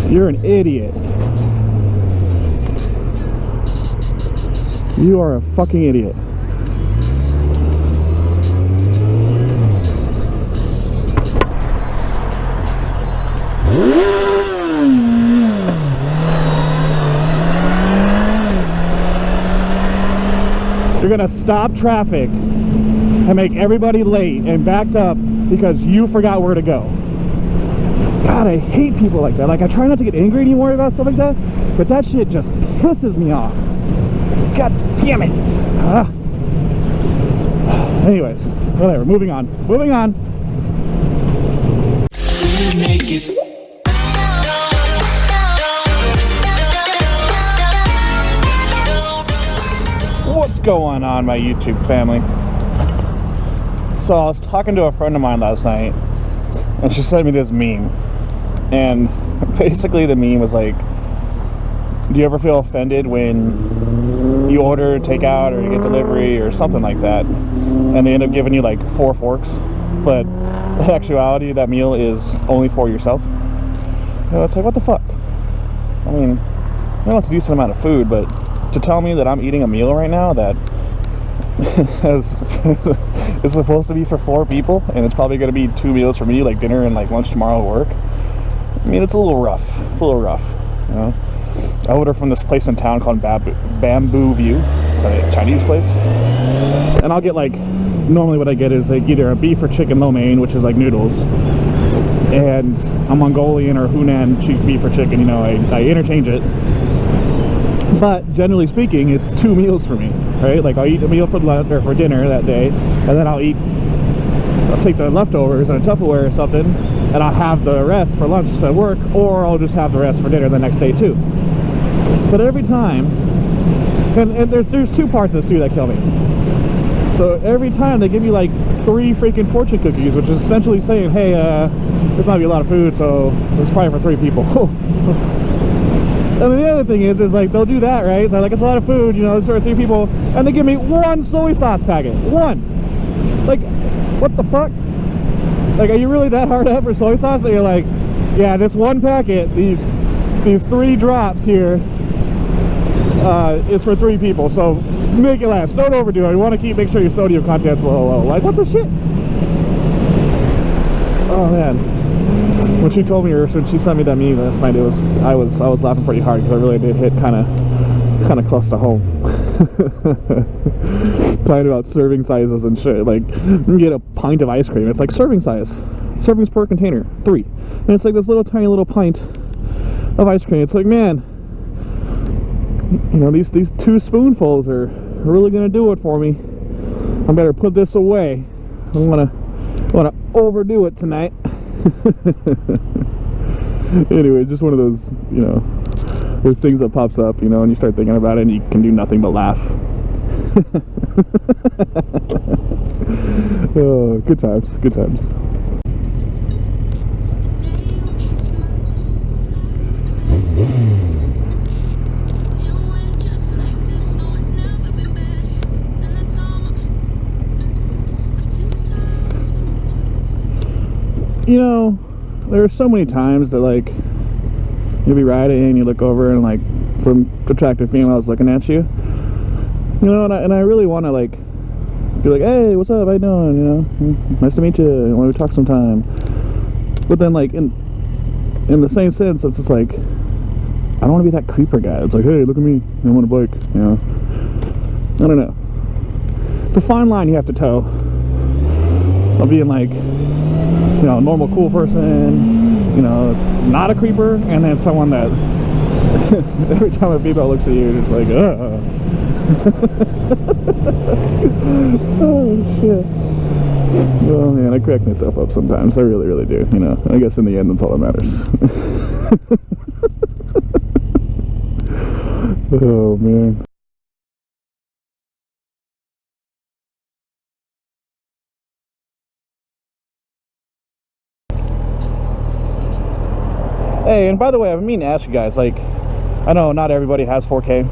You're an idiot. You are a fucking idiot. You're gonna stop traffic and make everybody late and backed up because you forgot where to go. God, I hate people like that. Like, I try not to get angry anymore about stuff like that, but that shit just pisses me off. God damn it. Anyways, whatever. Moving on. Moving on. What's going on, my YouTube family? So I was talking to a friend of mine last night, and she sent me this meme. And basically the meme was like, do you ever feel offended when you order takeout or you get delivery or something like that, and they end up giving you like 4 forks, but in actuality that meal is only for yourself? You know, it's like, what the fuck? I mean, I know it's a decent amount of food, but to tell me that I'm eating a meal right now that is supposed to be for 4 people, and it's probably going to be 2 meals for me, like dinner and like lunch tomorrow at work. I mean, it's a little rough. It's a little rough, you know. I order from this place in town called Bamboo View. It's a Chinese place, and I'll get like, normally what I get is like either a beef or chicken lo mein, which is like noodles, and a Mongolian or Hunan beef or chicken. You know, I interchange it. But generally speaking, it's 2 meals for me, right? Like, I'll eat a meal for lunch or for dinner that day, and then I'll take the leftovers in a Tupperware or something, and I'll have the rest for lunch at work, or I'll just have the rest for dinner the next day too. But every time, and there's 2 parts of this too that kill me. So every time they give me like 3 freaking fortune cookies, which is essentially saying, hey, this might be a lot of food, so this is probably for 3 people. And the other thing is like, they'll do that, right? So like, it's a lot of food, you know, it's for 3 people, and they give me 1 soy sauce packet. 1. Like, what the fuck? Like, are you really that hard up for soy sauce that you're like, yeah, this 1 packet, these 3 drops here, is for 3 people, so make it last. Don't overdo it. You want to make sure your sodium content's a little low. Like, what the shit? Oh man. When she told me, or when she sent me that meme last night, I was laughing pretty hard because I really did hit kind of close to home. Talking about serving sizes and shit. Like, you get a pint of ice cream, it's like serving size, servings per container, 3, and it's like this little tiny little pint of ice cream. It's like, man, you know, these 2 spoonfuls are really gonna do it for me. I better put this away. I wanna overdo it tonight. Anyway, just one of those, you know, those things that pops up, you know, and you start thinking about it and you can do nothing but laugh. Oh, good times, good times. You know, there are so many times that, like, you'll be riding and you look over and, like, some attractive female's looking at you. You know, and I really want to, like, be like, hey, what's up, how you doing, you know, nice to meet you, why don't we talk sometime? But then, like, in the same sense, it's just like, I don't want to be that creeper guy. It's like, hey, look at me, I want a bike, you know. I don't know. It's a fine line you have to toe of being like, you know, a normal cool person, you know, it's not a creeper, and then someone that every time a female looks at you, it's like, oh shit. Oh man, I crack myself up sometimes. I really, really do, you know. I guess in the end, that's all that matters. Oh man. Hey, and by the way, I've been meaning to ask you guys, like, I know not everybody has 4K,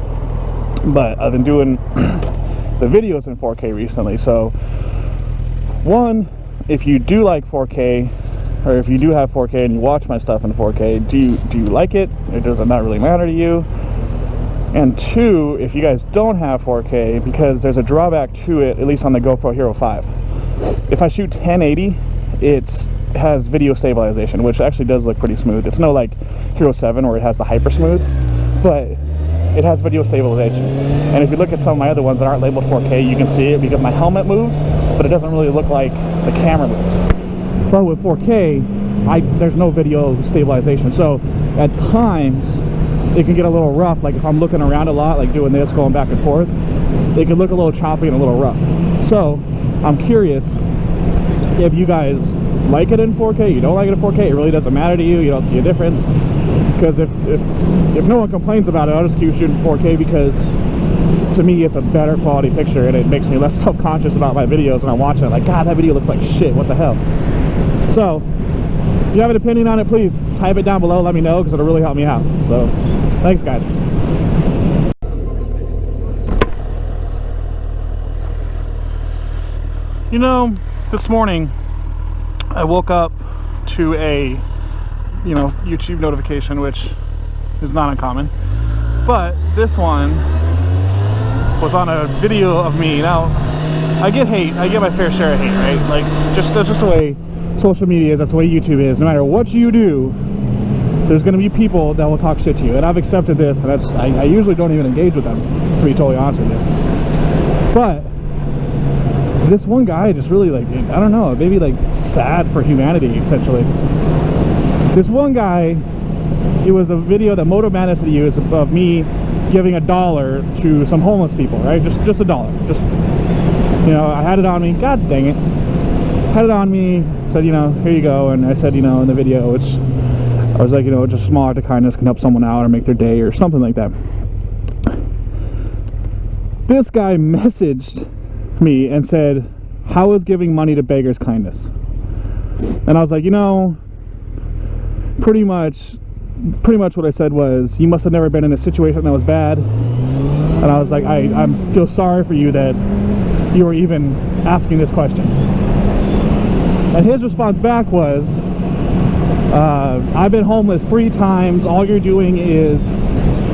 but I've been doing the videos in 4K recently. So, one, if you do like 4K, or if you do have 4K and you watch my stuff in 4K, do you like it, or does it not really matter to you? And two, if you guys don't have 4K, because there's a drawback to it, at least on the GoPro Hero 5. If I shoot 1080, it has video stabilization, which actually does look pretty smooth. It's no like Hero 7 where it has the hyper smooth, but it has video stabilization. And if you look at some of my other ones that aren't labeled 4K, you can see it because my helmet moves, but it doesn't really look like the camera moves. But with 4K, there's no video stabilization. So at times, it can get a little rough. Like if I'm looking around a lot, like doing this, going back and forth, it can look a little choppy and a little rough. So I'm curious if you guys like it in 4K, you don't like it in 4K, it really doesn't matter to you, you don't see a difference. Because if no one complains about it, I'll just keep shooting 4K, because to me it's a better quality picture and it makes me less self-conscious about my videos when I'm watching it. Like, God, that video looks like shit, what the hell? So if you have an opinion on it, please type it down below, let me know, because it'll really help me out. So thanks, guys. You know, this morning I woke up to a YouTube notification, which is not uncommon, but this one was on a video of me. Now I get hate, I get my fair share of hate, right? Like, that's just the way social media is, that's the way YouTube is. No matter what you do, there's going to be people that will talk shit to you, and I've accepted this, and I usually don't even engage with them, to be totally honest with you. But this one guy just really, like, I don't know, maybe like sad for humanity, essentially. This one guy, it was a video that Moto Madness had used of me giving $1 to some homeless people, right? Just $1. Just, I had it on me. God dang it. Had it on me, said, here you go. And I said, in the video, I was like, just a small act of kindness can help someone out or make their day or something like that. This guy messaged me and said, how is giving money to beggars kindness? And I was like, pretty much what I said was, you must have never been in a situation that was bad. And I was like, I feel sorry for you that you were even asking this question. And his response back was, I've been homeless 3 times. All you're doing is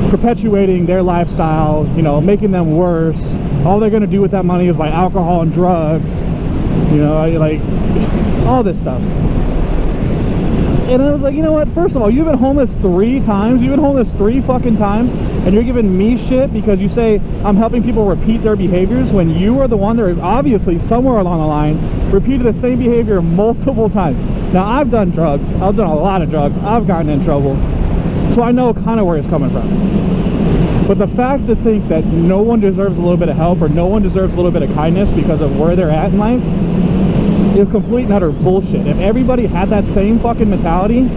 perpetuating their lifestyle, making them worse. All they're going to do with that money is buy alcohol and drugs, like all this stuff. And I was like, you know what, first of all, you've been homeless 3 times, you've been homeless 3 fucking times, and you're giving me shit because you say I'm helping people repeat their behaviors, when you are the one that obviously somewhere along the line repeated the same behavior multiple times. Now, I've done drugs, I've done a lot of drugs, I've gotten in trouble, so I know kind of where it's coming from. But the fact to think that no one deserves a little bit of help or no one deserves a little bit of kindness because of where they're at in life is complete and utter bullshit. If everybody had that same fucking mentality,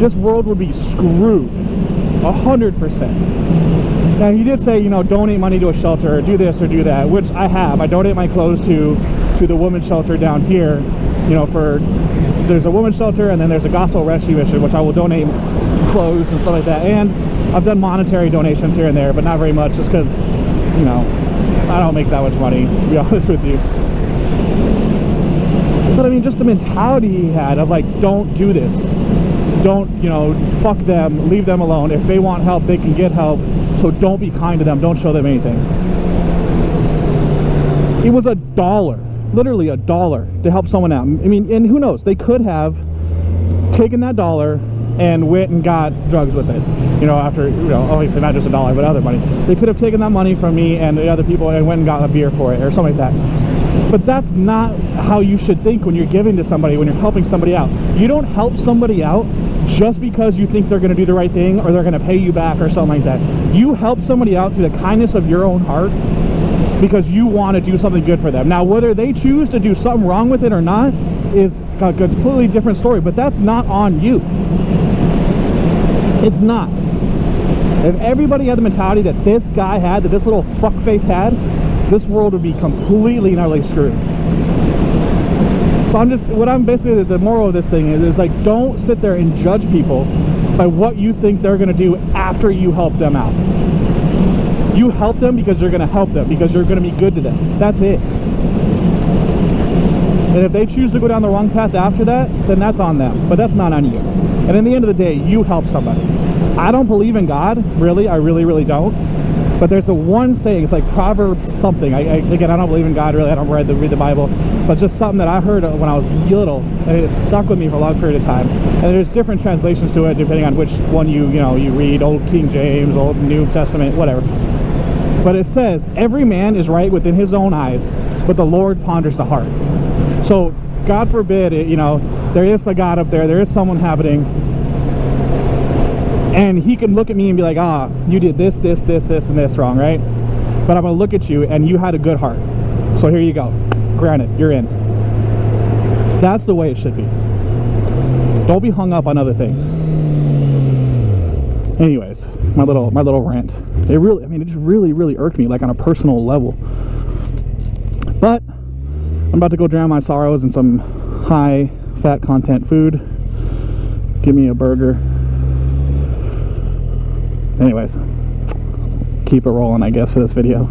this world would be screwed 100%. Now, he did say, donate money to a shelter, or do this or do that, which I have. I donate my clothes to the women's shelter down here. There's a women's shelter, and then there's a gospel rescue mission, which I will donate clothes and stuff like that. And I've done monetary donations here and there, but not very much, just because, I don't make that much money, to be honest with you. But I mean, just the mentality he had of like, don't do this. Don't, fuck them, leave them alone. If they want help, they can get help. So don't be kind to them. Don't show them anything. It was $1, literally $1 to help someone out. I mean, and who knows? They could have taken that $1 and went and got drugs with it. After, obviously not just $1, but other money. They could have taken that money from me and the other people and went and got a beer for it or something like that. But that's not how you should think when you're giving to somebody, when you're helping somebody out. You don't help somebody out just because you think they're going to do the right thing or they're going to pay you back or something like that. You help somebody out through the kindness of your own heart because you want to do something good for them. Now, whether they choose to do something wrong with it or not is a completely different story, but that's not on you. It's not. If everybody had the mentality that this guy had, that this little fuckface had, this world would be completely and utterly screwed. So the moral of this thing is like, don't sit there and judge people by what you think they're going to do after you help them out. You help them because you're going to help them, because you're going to be good to them. That's it. And if they choose to go down the wrong path after that, then that's on them, but that's not on you. And in the end of the day, you help somebody. I don't believe in God, really. I really don't. But there's a one saying, it's like Proverbs something. Again, I don't believe in God, really. I don't read the Bible, but just something that I heard when I was little, and it stuck with me for a long period of time. And there's different translations to it depending on which one you read, Old King James, Old New Testament, whatever. But it says, every man is right within his own eyes, but the Lord ponders the heart. So God forbid, there is a God up there is someone happening, and he can look at me and be like, you did this, and this wrong, right? But I'm gonna look at you and you had a good heart. So here you go. Granted, you're in. That's the way it should be. Don't be hung up on other things. Anyways, my little rant. It just really irked me, like on a personal level. But I'm about to go drown my sorrows in some high fat content food. Give me a burger. Anyways, keep it rolling, I guess, for this video.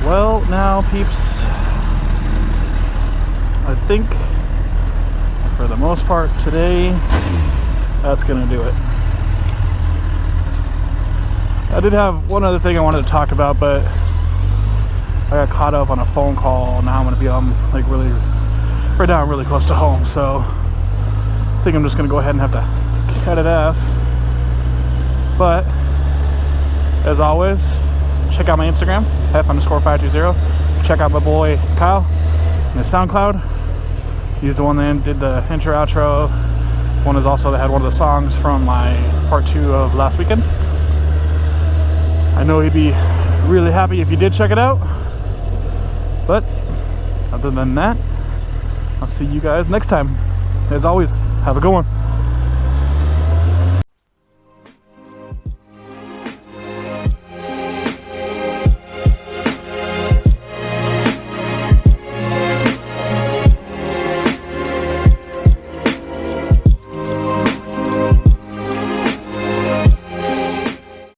Well, now, peeps, I think for the most part today, that's gonna do it. I did have one other thing I wanted to talk about, but I got caught up on a phone call. Now I'm gonna be on right now I'm really close to home, so I think I'm just gonna go ahead and have to cut it off. But as always, check out my Instagram, F_520. Check out my boy Kyle and his SoundCloud. He's the one that did the intro outro. One is also that had one of the songs from my part 2 of last weekend. I know he'd be really happy if you did check it out. But other than that, I'll see you guys next time. As always, have a good one.